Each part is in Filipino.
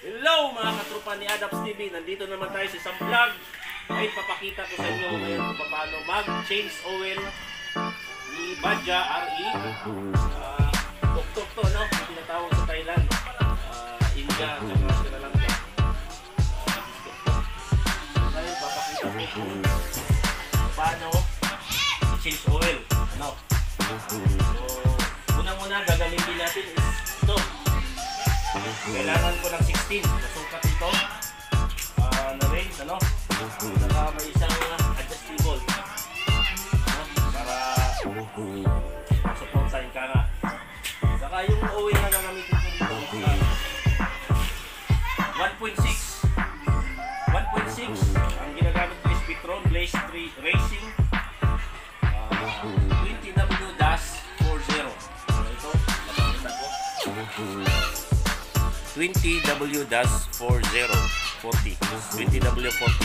Hello mga katropa ni Adams TV, nandito naman tayo sa isang vlog. Ay papakita ko sa inyo ngayon kung paano mag-change oil ni Badja RE. Tok-tok to, no? Tinatawag sa Thailand, India, saka Sri Lanka. Ngayon papakita ko kung paano change oil, ano? So unang-una gagamitin natin is ito. Kailangan ko ng 16 nasukat ito na range, ano? Saka may isang adjustable, para support sa inkara. Saka yung oil na gagamitin ko dito 1.6 ang ginagamit ko is Petron Blaze 3 Racing 20W-40. Ito, napakita ko 20W-40.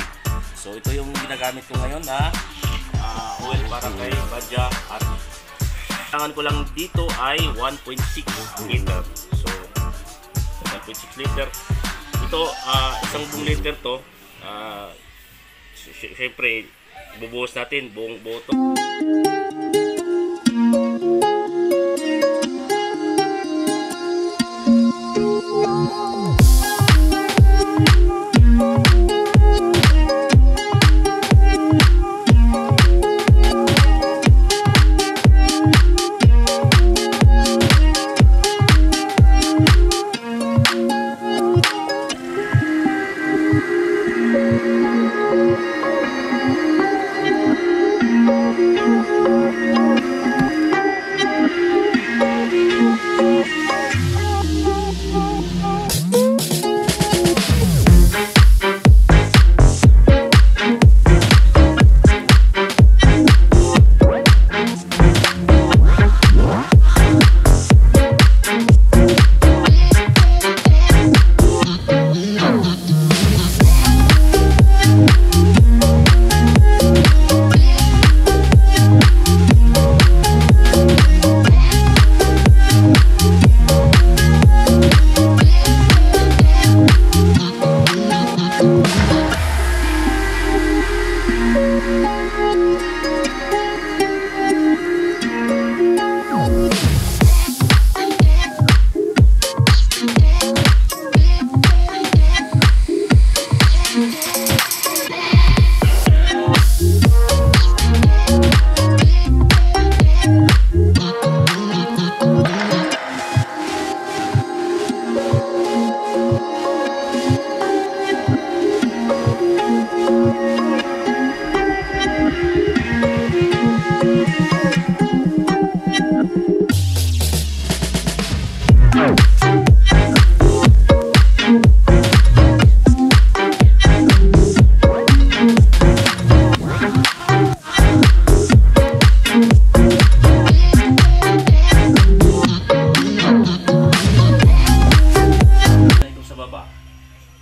So ito yung ginagamit ko ngayon na oil para kay Badja RE. Kailangan ko lang dito ay 1.6 liter. So 1.6 liter. Ito isang buong liter to. Siyempre bubuhos natin buong buo to.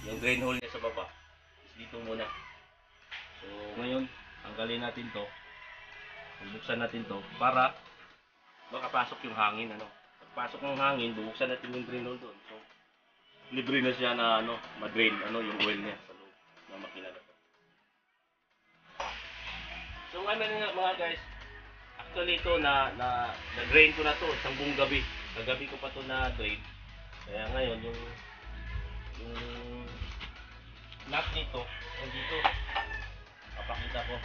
Yung drain hole niya sa baba dito muna. So ngayon tanggalin natin to, bubuksan natin to para makapasok yung hangin, ano. Pagpasok ng hangin, bubuksan natin yung drain hole doon. So libre na siya na ma-drain yung oil niya sa loob ng makina na to. So ngayon mga guys, actually ito na drain ko na to isang buong gabi. Kagabi ko pa to na drain. Kaya ngayon yung nut nito dito papakita ko.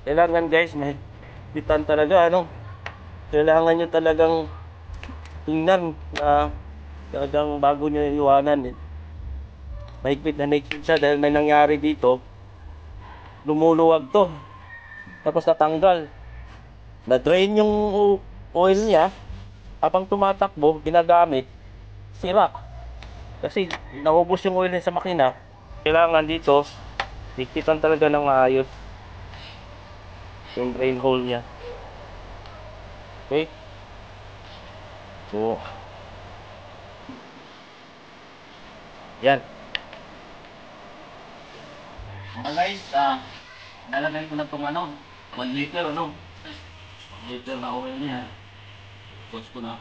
Kailangan guys, mahigpitan talaga, ano. Kailangan nyo talagang tingnan na talagang bago nyo iwanan. Mahigpit na mahigpit siya dahil may nangyari dito. Lumuluwag to. Tapos natanggal. Na-drain yung oil niya. Habang tumatakbo, ginagamit, sira. Kasi naubos yung oil niya sa makina. Kailangan dito, higpitan talaga ng maayos yung drain hole niya. Okay? So, yan. Mga guys, nalagay ko na itong 1 liter, 1 liter na oil niya. Tapos ko na.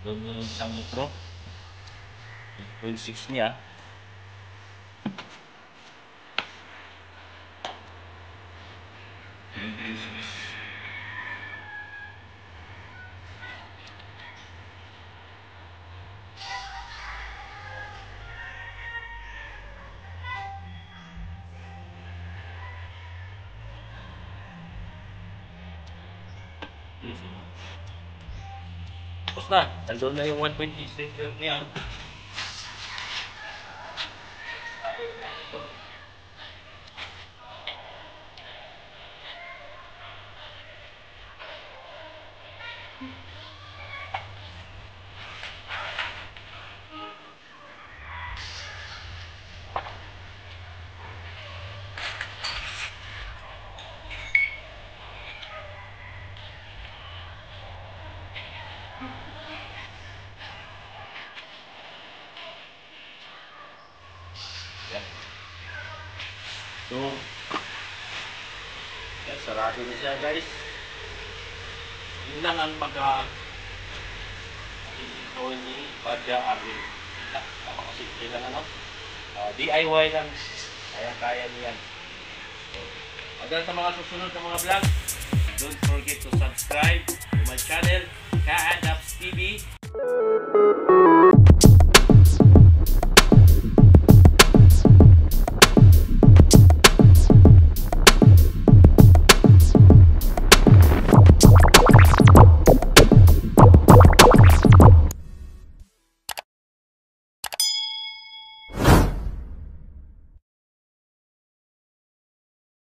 Doon yung isang litro. 0.6 niya. Tapos na. Nandun na yung 1.6 liter niya. So, yan, sarado na siya guys. Yun lang ang oil ni Badya Arvin. Napakasimple lang, DIY lang. Kaya niyan. So, hanggang sa mga susunod na mga vlog, don't forget to subscribe to my channel, Kaadaps TV.